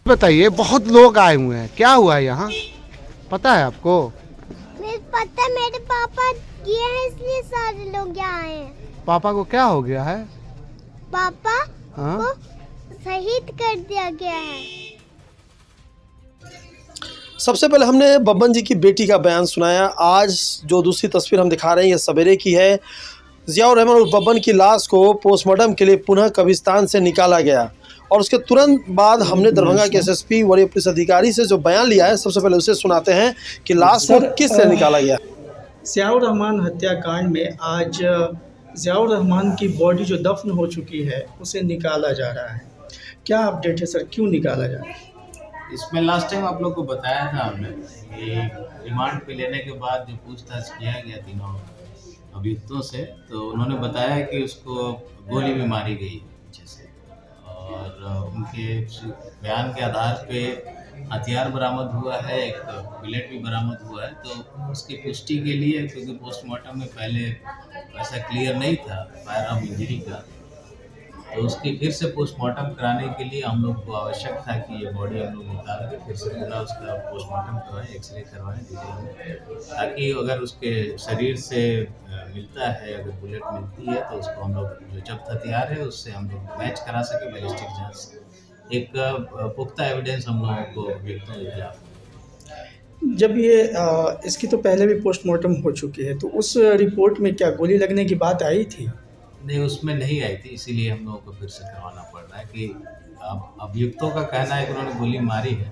बताइए, बहुत लोग आए हुए हैं, क्या हुआ है यहाँ, पता है आपको? मुझे पता, मेरे पापा गए हैं इसलिए सारे लोग यहाँ आए हैं। पापा को क्या हो गया है? पापा हाँ? को शहीद कर दिया गया है। सबसे पहले हमने बब्बन जी की बेटी का बयान सुनाया। आज जो दूसरी तस्वीर हम दिखा रहे हैं ये सवेरे की है। ज़ियाउर रहमान और बब्बन की लाश को पोस्टमार्टम के लिए पुनः कब्रिस्तान से निकाला गया और उसके तुरंत बाद हमने दरभंगा के एसएसपी वरीय पुलिस अधिकारी से जो बयान लिया है, सबसे पहले उसे सुनाते हैं कि लाश को किस से निकाला गया। ज़ियाउर रहमान हत्याकांड में आज ज़ियाउर रहमान की बॉडी जो दफन हो चुकी है उसे निकाला जा रहा है। क्या अपडेट है सर, क्यों निकाला जा रहा है? इसमें लास्ट टाइम आप लोग को बताया था हमने कि रिमांड पे लेने के बाद जो पूछताछ किया गया तीनों अभियुक्तों से, तो उन्होंने बताया कि उसको गोली भी मारी गई पीछे से और उनके बयान के आधार पे हथियार बरामद हुआ है, एक बुलेट भी बरामद हुआ है। तो उसकी पुष्टि के लिए, क्योंकि पोस्टमार्टम में पहले ऐसा क्लियर नहीं था फायर आर्म इंजरी का, तो उसकी फिर से पोस्टमार्टम कराने के लिए हम लोग को आवश्यक था कि ये बॉडी हम लोग निकाल के फिर से पूरा उसका पोस्टमार्टम करवाएं, एक्सरे करवाएं डिटेल में, ताकि अगर उसके शरीर से मिलता है, अगर बुलेट मिलती है तो उसको हम लोग जो जब्त हथियार है उससे हम लोग मैच करा सके बैलिस्टिक जांच से। एक पुख्ता एविडेंस हम लोगों को अभियुक्तों के खिलाफ। जब ये इसकी तो पहले भी पोस्टमार्टम हो चुकी है, तो उस रिपोर्ट में क्या गोली लगने की बात आई थी? नहीं, उसमें नहीं आई थी, इसीलिए हम लोगों को फिर से करवाना पड़ रहा है कि अभियुक्तों का कहना है कि उन्होंने गोली मारी है,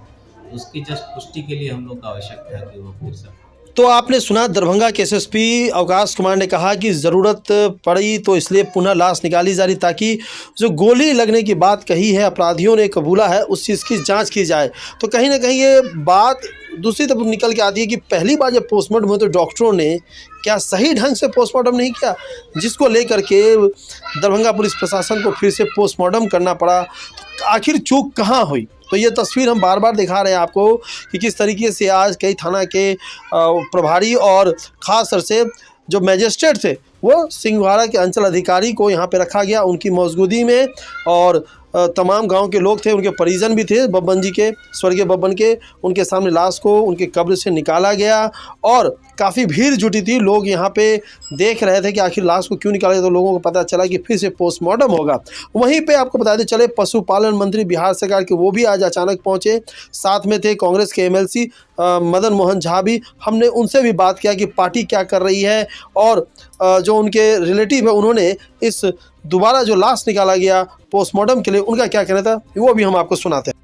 उसकी जस्ट पुष्टि के लिए हम लोग का आवश्यक था कि वो फिर से। तो आपने सुना दरभंगा के एसएसपी अवकाश कुमार ने कहा कि ज़रूरत पड़ी तो इसलिए पुनः लाश निकाली जा रही, ताकि जो गोली लगने की बात कही है, अपराधियों ने कबूला है, उस चीज़ की जांच की जाए। तो कहीं ना कहीं ये बात दूसरी तरफ निकल के आती है कि पहली बार जब पोस्टमार्टम हुआ तो डॉक्टरों ने क्या सही ढंग से पोस्टमार्टम नहीं किया, जिसको लेकर के दरभंगा पुलिस प्रशासन को फिर से पोस्टमार्टम करना पड़ा। तो आखिर चूक कहाँ हुई? तो ये तस्वीर हम बार बार दिखा रहे हैं आपको कि किस तरीके से आज कई थाना के प्रभारी और ख़ास तौर से जो मैजिस्ट्रेट थे वो सिंघवाड़ा के अंचल अधिकारी को यहाँ पे रखा गया उनकी मौजूदगी में, और तमाम गांव के लोग थे, उनके परिजन भी थे बब्बन जी के, स्वर्गीय बब्बन के। उनके सामने लाश को उनके कब्र से निकाला गया और काफ़ी भीड़ जुटी थी। लोग यहाँ पे देख रहे थे कि आखिर लाश को क्यों निकाला गया। तो लोगों को पता चला कि फिर से पोस्टमार्टम होगा। वहीं पे आपको बताते चले पशुपालन मंत्री बिहार सरकार के वो भी आज अचानक पहुँचे, साथ में थे कांग्रेस के एमएलसी मदन मोहन झा भी। हमने उनसे भी बात किया कि पार्टी क्या कर रही है और जो उनके रिलेटिव है उन्होंने इस दोबारा जो लाश निकाला गया पोस्टमार्टम के लिए उनका क्या कहना था, वो भी हम आपको सुनाते हैं।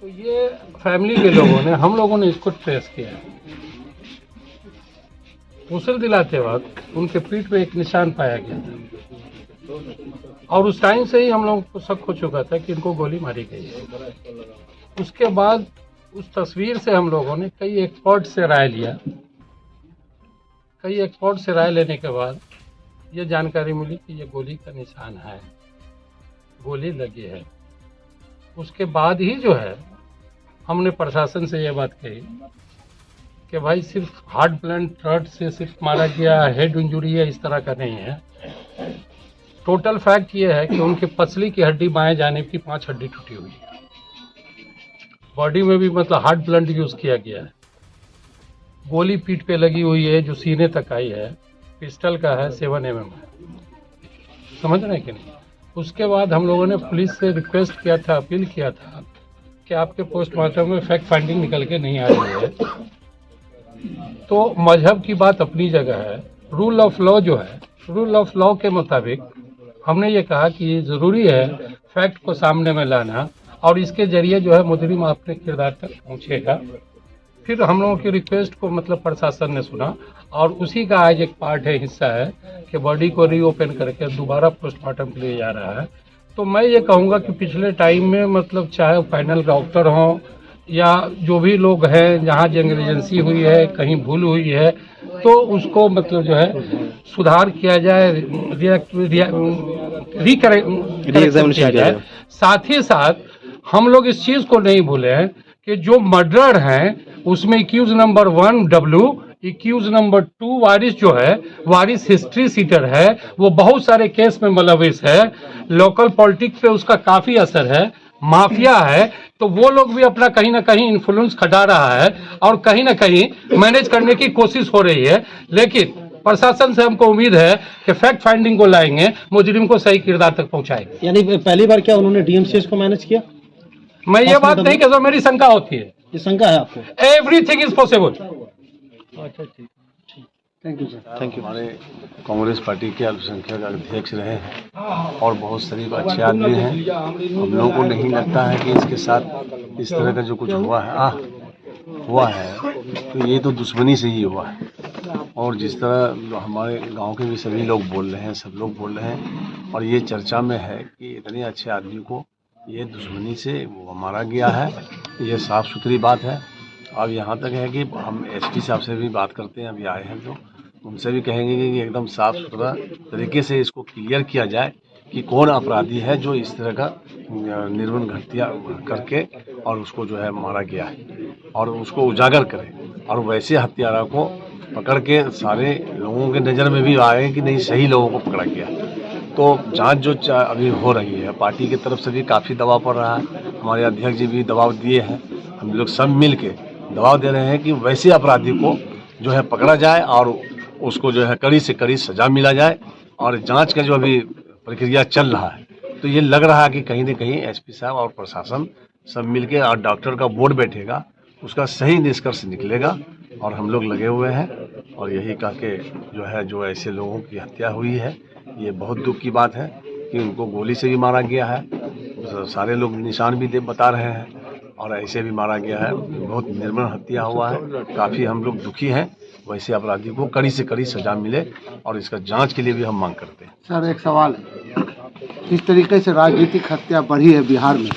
तो ये फैमिली के लोगों ने, हम लोगों ने इसको ट्रेस किया। उछल दिलाते वक्त उनके पीठ पे एक निशान पाया गया था और उस टाइम से ही हम लोगों को शक हो चुका था कि इनको गोली मारी गई है। उसके बाद उस तस्वीर से हम लोगों ने कई एक्सपर्ट से राय लिया। कई एक्सपर्ट से राय लेने के बाद ये जानकारी मिली कि ये गोली का निशान है, गोली लगी है। उसके बाद ही जो है हमने प्रशासन से ये बात कही कि भाई सिर्फ हार्ट ब्लंट थ्रट से सिर्फ मारा गया, हेड इंजुरी है, इस तरह का नहीं है। टोटल फैक्ट ये है कि उनके पसली की हड्डी बाएं जानिब की 5 हड्डी टूटी हुई है। बॉडी में भी मतलब हार्ट ब्लंट यूज़ किया गया है। गोली पीठ पे लगी हुई है जो सीने तक आई है, पिस्टल का है, 7 mm है। समझ रहे हैं कि नहीं? उसके बाद हम लोगों ने पुलिस से रिक्वेस्ट किया था, अपील किया था कि आपके पोस्टमार्टम में फैक्ट फाइंडिंग निकल के नहीं आ रही है। तो मजहब की बात अपनी जगह है, रूल ऑफ लॉ जो है, रूल ऑफ लॉ के मुताबिक हमने ये कहा कि ज़रूरी है फैक्ट को सामने में लाना और इसके जरिए जो है मुजरिम अपने किरदार तक पहुँचेगा। फिर हम लोगों की रिक्वेस्ट को मतलब प्रशासन ने सुना और उसी का आज एक पार्ट है, हिस्सा है कि बॉडी को रीओपन करके दोबारा पोस्टमार्टम के लिए जा रहा है। तो मैं ये कहूँगा कि पिछले टाइम में मतलब चाहे फाइनल डॉक्टर हों या जो भी लोग हैं, जहाँ नेग्लिजेंसी हुई है, कहीं भूल हुई है, तो उसको मतलब जो है सुधार किया जाए, रीएग्जामिनेशन किया जाए। साथ ही साथ हम लोग इस चीज को नहीं भूले हैं कि जो मर्डर हैं उसमें accused number 1 W, accused number 2 Waris जो है, वारिस हिस्ट्री सीटर है, वो बहुत सारे केस में मुलविस है, लोकल पॉलिटिक्स पे उसका काफी असर है, माफिया है, तो वो लोग भी अपना कहीं ना कहीं इन्फ्लुएंस खटा रहा है और कहीं ना कहीं मैनेज करने की कोशिश हो रही है। लेकिन प्रशासन से हमको उम्मीद है कि फैक्ट फाइंडिंग को लाएंगे, मुजरिम को सही किरदार तक पहुंचाएंगे। यानी पहली बार क्या उन्होंने डीएमसीएच को मैनेज किया? मैं ये बात नहीं कहता, मेरी शंका होती है। ये शंका है आपको? Everything is possible. अच्छा, ठीक, thank you sir, thank you. हमारे कांग्रेस पार्टी के अल्पसंख्यक अध्यक्ष रहे हैं और बहुत सारे अच्छे आदमी हैं। हम लोगों को नहीं लगता है कि इसके साथ इस तरह का जो कुछ हुआ है तो ये तो दुश्मनी से ही हुआ है। और जिस तरह हमारे गांव के भी सभी लोग बोल रहे हैं, सब लोग बोल रहे हैं और ये चर्चा में है कि इतने अच्छे आदमी को ये दुश्मनी से वो मारा गया है, ये साफ़ सुथरी बात है। अब यहाँ तक है कि हम एसपी साहब से भी बात करते हैं, अभी आए हैं तो उनसे भी कहेंगे कि एकदम साफ़ सुथरा तरीके से इसको क्लियर किया जाए कि कौन अपराधी है जो इस तरह का निर्मम हत्या करके और उसको जो है मारा गया है, और उसको उजागर करें और वैसे हत्यारा को पकड़ के सारे लोगों के नज़र में भी आए कि नहीं सही लोगों को पकड़ा गया। तो जांच जो अभी हो रही है, पार्टी की तरफ से भी काफ़ी दबाव पड़ रहा है, हमारे अध्यक्ष जी भी दबाव दिए हैं, हम लोग सब मिल के दबाव दे रहे हैं कि वैसे अपराधी को जो है पकड़ा जाए और उसको जो है कड़ी से कड़ी सज़ा मिला जाए। और जांच का जो अभी प्रक्रिया चल रहा है तो ये लग रहा है कि कहीं ना कहीं एसपी साहब और प्रशासन सब मिलके और डॉक्टर का बोर्ड बैठेगा, उसका सही निष्कर्ष निकलेगा। और हम लोग लगे हुए हैं और यही कह के जो ऐसे लोगों की हत्या हुई है, ये बहुत दुख की बात है कि उनको गोली से भी मारा गया है, सारे लोग निशान भी बता रहे हैं और ऐसे भी मारा गया है। बहुत निर्मम हत्या हुआ है, काफ़ी हम लोग दुखी हैं। वैसे अपराधी को कड़ी से कड़ी सजा मिले और इसका जांच के लिए भी हम मांग करते हैं। सर एक सवाल है, इस तरीके से राजनीतिक हत्या बढ़ी है बिहार में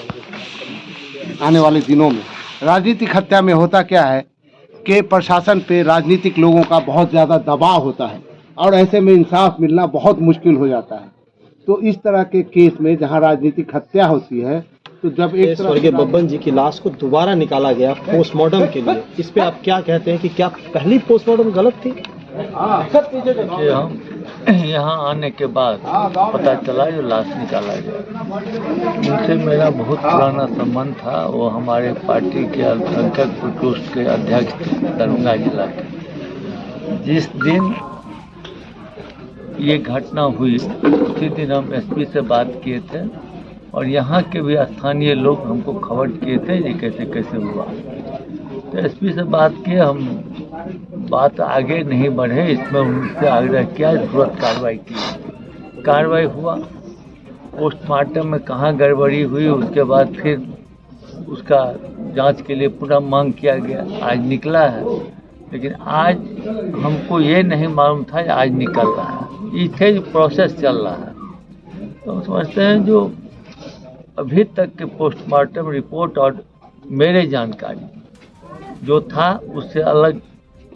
आने वाले दिनों में। राजनीतिक हत्या में होता क्या है कि प्रशासन पे राजनीतिक लोगों का बहुत ज़्यादा दबाव होता है और ऐसे में इंसाफ मिलना बहुत मुश्किल हो जाता है। तो इस तरह के केस में जहां राजनीतिक हत्या होती है तो जब एक स्वर्गीय बब्बन जी की लाश को दोबारा निकाला गया पोस्टमार्टम के लिए, इस पे आप क्या कहते हैं कि क्या पहली पोस्टमार्टम गलत थी? यहाँ आने के बाद पता चला जो लाश निकाला गया। उनसे मेरा बहुत पुराना संबंध था, वो हमारे पार्टी के अल्पसंख्यक प्रकोष्ठ के अध्यक्ष थे दरभंगा जिला के। जिस दिन ये घटना हुई उसी दिन हम एसपी से बात किए थे और यहाँ के भी स्थानीय लोग हमको खबर किए थे ये कैसे कैसे हुआ। तो एसपी से बात किए, हम बात आगे नहीं बढ़े, इसमें उनसे आग्रह किया, तुरंत कार्रवाई की। कार्रवाई हुआ, पोस्टमार्टम में कहाँ गड़बड़ी हुई उसके बाद फिर उसका जांच के लिए पूरा मांग किया गया। आज निकला है, लेकिन आज हमको ये नहीं मालूम था आज निकल रहा है, इसे जो प्रोसेस चल रहा है। तो हम समझते हैं जो अभी तक के पोस्टमार्टम रिपोर्ट और मेरे जानकारी जो था उससे अलग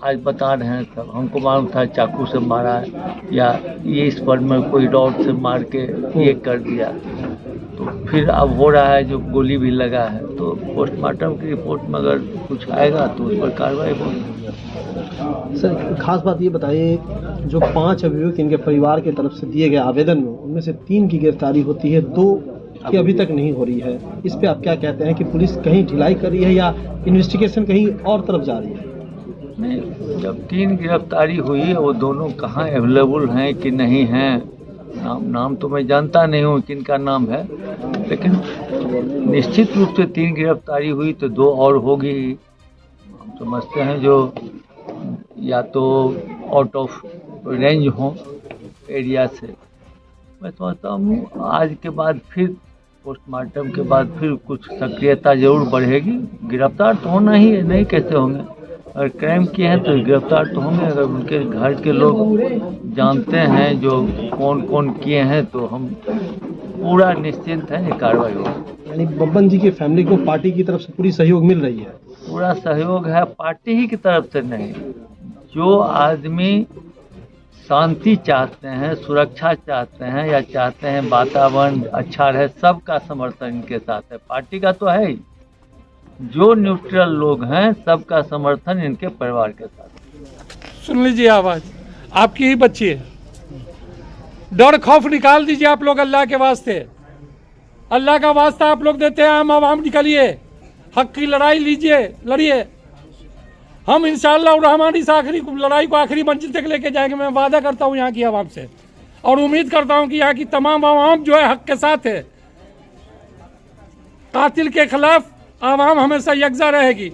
आज बता रहे हैं सब। हमको मालूम था चाकू से मारा या ये इस पर में कोई रॉड से मार के ये कर दिया, तो फिर अब हो रहा है जो गोली भी लगा है। तो पोस्टमार्टम की रिपोर्ट में अगर कुछ आएगा तो उस पर कार्रवाई होगी। सर खास बात ये बताइए, जो 5 अभियुक्त इनके परिवार की तरफ से दिए गए आवेदन में उनमें से 3 की गिरफ्तारी होती है, 2 की अभी तक नहीं हो रही है। इस पे आप क्या कहते हैं कि पुलिस कहीं ढिलाई कर रही है या इन्वेस्टिगेशन कहीं और तरफ जा रही है? नहीं, जब 3 गिरफ्तारी हुई है वो दोनों कहाँ अवेलेबल हैं कि नहीं हैं, नाम तो मैं जानता नहीं हूँ किनका नाम है, लेकिन निश्चित रूप से 3 गिरफ्तारी हुई तो 2 और होगी। हम समझते हैं जो या तो आउट ऑफ रेंज हो एरिया से। मैं समझता हूँ आज के बाद फिर पोस्टमार्टम के बाद फिर कुछ सक्रियता जरूर बढ़ेगी। गिरफ्तार तो होना ही है, नहीं कैसे होंगे, अगर क्राइम किए हैं तो गिरफ्तार तो होंगे। अगर उनके घर के लोग जानते हैं जो कौन कौन किए हैं तो हम पूरा निश्चिंत हैं कि कार्रवाई होगी। यानी बब्बन जी की फैमिली को पार्टी की तरफ से पूरी सहयोग मिल रही है? पूरा सहयोग है, पार्टी ही की तरफ से नहीं। जो आदमी शांति चाहते हैं, सुरक्षा चाहते हैं, या चाहते हैं वातावरण अच्छा रहे, सबका समर्थन इनके साथ है। पार्टी का तो है ही, जो न्यूट्रल लोग हैं सबका समर्थन इनके परिवार के साथ है। सुन लीजिए आवाज़, आपकी ही बच्ची है। डर खौफ निकाल दीजिए आप लोग, अल्लाह के वास्ते, अल्लाह का वास्ता आप लोग देते हैं। हम आवाम निकलिए, हक की लड़ाई लीजिए, लड़िए। हम इंशाअल्लाह और हमारी इस आखिरी लड़ाई को आखिरी मंजिल तक लेके जाएंगे। मैं वादा करता हूँ यहाँ की आवाम से, और उम्मीद करता हूँ कि यहाँ की तमाम आवाम जो है हक के साथ है। कातिल के खिलाफ आवाम हमेशा यकजा रहेगी।